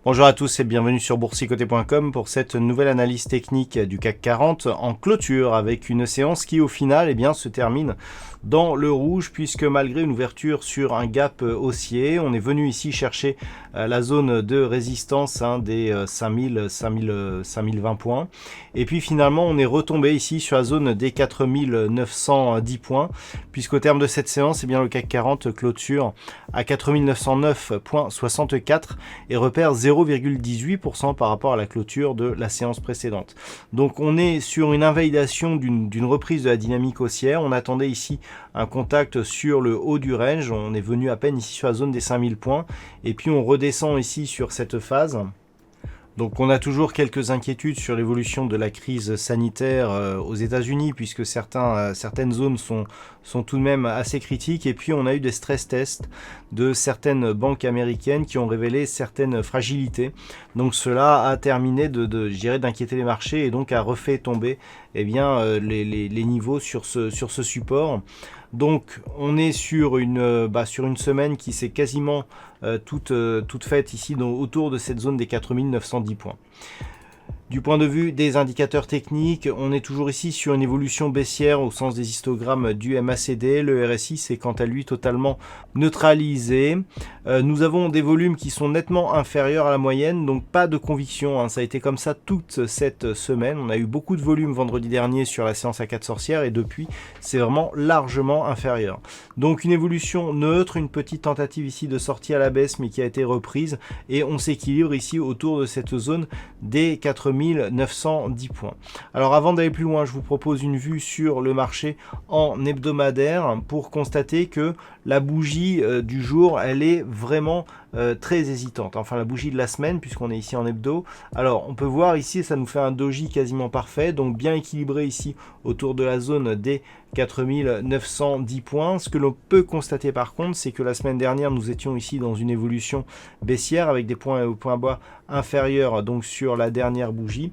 Bonjour à tous et bienvenue sur boursicoté.com pour cette nouvelle analyse technique du CAC 40 en clôture avec une séance qui au final se termine dans le rouge puisque malgré une ouverture sur un gap haussier, on est venu ici chercher la zone de résistance des 5020 points et puis finalement on est retombé ici sur la zone des 4910 points puisqu'au terme de cette séance le CAC 40 clôture à 4909,64 et repère 0,18% par rapport à la clôture de la séance précédente. Donc on est sur une invalidation d'une reprise de la dynamique haussière. On attendait ici un contact sur le haut du range. On est venu à peine ici sur la zone des 5000 points. Et puis on redescend ici sur cette phase. Donc on a toujours quelques inquiétudes sur l'évolution de la crise sanitaire aux États-Unis puisque certaines zones sont tout de même assez critiques et puis on a eu des stress tests de certaines banques américaines qui ont révélé certaines fragilités. Donc cela a terminé d'inquiéter les marchés et donc a refait tomber les niveaux sur ce support. Donc on est sur une semaine qui s'est quasiment toute faite ici autour de cette zone des 4910 points. Du point de vue des indicateurs techniques, on est toujours ici sur une évolution baissière au sens des histogrammes du MACD. Le RSI s'est quant à lui totalement neutralisé. Nous avons des volumes qui sont nettement inférieurs à la moyenne, donc pas de conviction. Ça a été comme ça toute cette semaine. On a eu beaucoup de volume vendredi dernier sur la séance à 4 sorcières et depuis, c'est vraiment largement inférieur. Donc une évolution neutre, une petite tentative ici de sortie à la baisse mais qui a été reprise et on s'équilibre ici autour de cette zone des 4910 points. Alors avant d'aller plus loin, je vous propose une vue sur le marché en hebdomadaire pour constater que la bougie du jour, elle est vraiment très hésitante. Enfin la bougie de la semaine puisqu'on est ici en hebdo. Alors on peut voir ici, ça nous fait un doji quasiment parfait, donc bien équilibré ici autour de la zone des 4910 points. Ce que l'on peut constater par contre, c'est que la semaine dernière, nous étions ici dans une évolution baissière avec des points bas inférieurs donc sur la dernière bougie.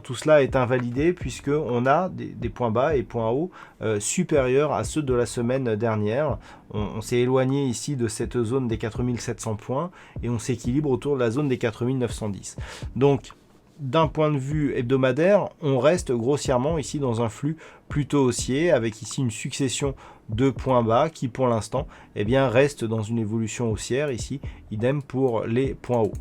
Tout cela est invalidé puisque on a des points bas et points hauts supérieurs à ceux de la semaine dernière. On s'est éloigné ici de cette zone des 4700 points et on s'équilibre autour de la zone des 4910. Donc d'un point de vue hebdomadaire, on reste grossièrement ici dans un flux plutôt haussier avec ici une succession de points bas qui pour l'instant reste dans une évolution haussière ici, idem pour les points hauts.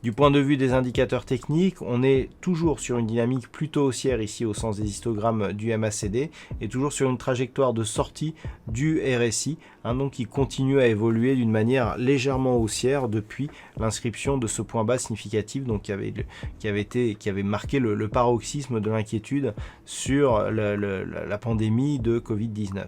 Du point de vue des indicateurs techniques, on est toujours sur une dynamique plutôt haussière ici au sens des histogrammes du MACD et toujours sur une trajectoire de sortie du RSI, donc qui continue à évoluer d'une manière légèrement haussière depuis l'inscription de ce point bas significatif donc qui avait marqué le paroxysme de l'inquiétude sur la pandémie de Covid-19.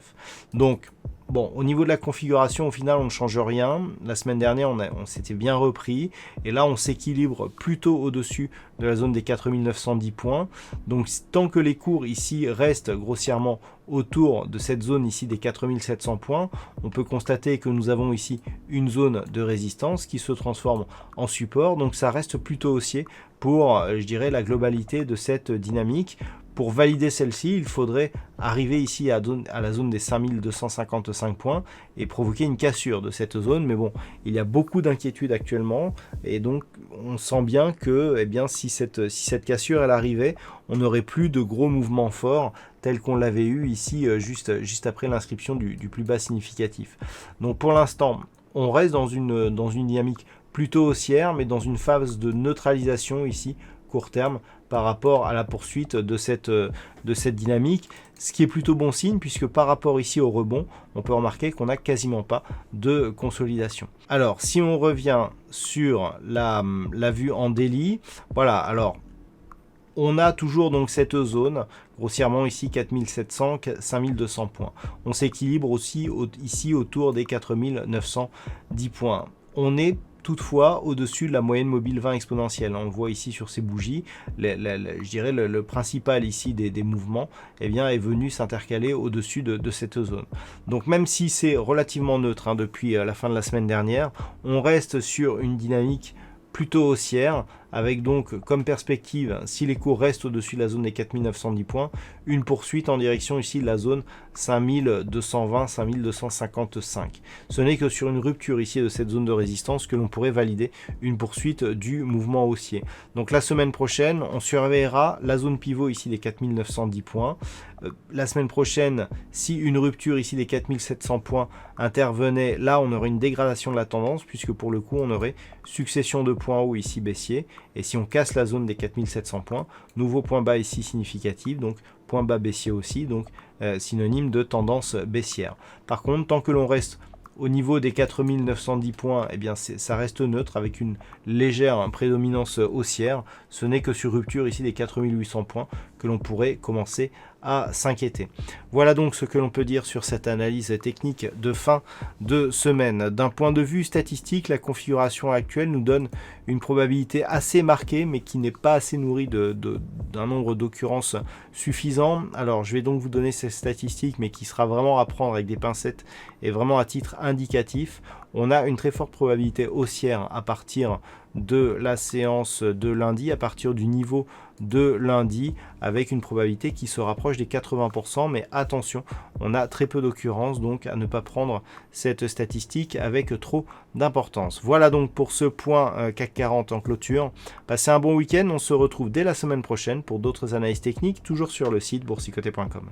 Donc bon, au niveau de la configuration, au final, on ne change rien. La semaine dernière, on s'était bien repris. Et là, on s'équilibre plutôt au-dessus de la zone des 4910 points. Donc, tant que les cours ici restent grossièrement autour de cette zone ici des 4700 points, on peut constater que nous avons ici une zone de résistance qui se transforme en support. Donc, ça reste plutôt haussier pour, je dirais, la globalité de cette dynamique. Pour valider celle-ci, il faudrait arriver ici à la zone des 5255 points et provoquer une cassure de cette zone. Mais bon, il y a beaucoup d'inquiétudes actuellement et donc on sent bien que si cette cassure elle arrivait, on n'aurait plus de gros mouvements forts tels qu'on l'avait eu ici juste après l'inscription du plus bas significatif. Donc pour l'instant, on reste dans une dynamique plutôt haussière mais dans une phase de neutralisation ici court terme par rapport à la poursuite de cette dynamique, ce qui est plutôt bon signe puisque par rapport ici au rebond, on peut remarquer qu'on n'a quasiment pas de consolidation. Alors, si on revient sur la vue en daily, voilà, alors on a toujours donc cette zone, grossièrement ici 4700, 5200 points. On s'équilibre aussi ici autour des 4910 points. On est toutefois au-dessus de la moyenne mobile 20 exponentielle. On le voit ici sur ces bougies, je dirais le principal ici des mouvements eh bien, est venu s'intercaler au-dessus de cette zone. Donc même si c'est relativement neutre depuis la fin de la semaine dernière, on reste sur une dynamique plutôt haussière, avec donc comme perspective, si les cours restent au-dessus de la zone des 4910 points, une poursuite en direction ici de la zone 5220-5255. Ce n'est que sur une rupture ici de cette zone de résistance que l'on pourrait valider une poursuite du mouvement haussier. Donc la semaine prochaine, on surveillera la zone pivot ici des 4910 points. La semaine prochaine, si une rupture ici des 4700 points intervenait, là on aurait une dégradation de la tendance, puisque pour le coup on aurait succession de points hauts ici baissiers. Et si on casse la zone des 4700 points, nouveau point bas ici significatif, donc point bas baissier aussi, donc synonyme de tendance baissière. Par contre, tant que l'on reste au niveau des 4910 points, eh bien ça reste neutre avec une légère prédominance haussière. Ce n'est que sur rupture ici des 4800 points que l'on pourrait commencer à s'inquiéter. Voilà donc ce que l'on peut dire sur cette analyse technique de fin de semaine. D'un point de vue statistique, la configuration actuelle nous donne une probabilité assez marquée, mais qui n'est pas assez nourrie d'un nombre d'occurrences suffisant. Alors je vais donc vous donner ces statistiques, mais qui sera vraiment à prendre avec des pincettes et vraiment à titre indicatif. On a une très forte probabilité haussière à partir de la séance de lundi, à partir du niveau de lundi, avec une probabilité qui se rapproche des 80%, mais attention, on a très peu d'occurrences, donc à ne pas prendre cette statistique avec trop d'importance. Voilà donc pour ce point CAC 40 en clôture. Passez un bon week-end, on se retrouve dès la semaine prochaine pour d'autres analyses techniques, toujours sur le site boursicoté.com.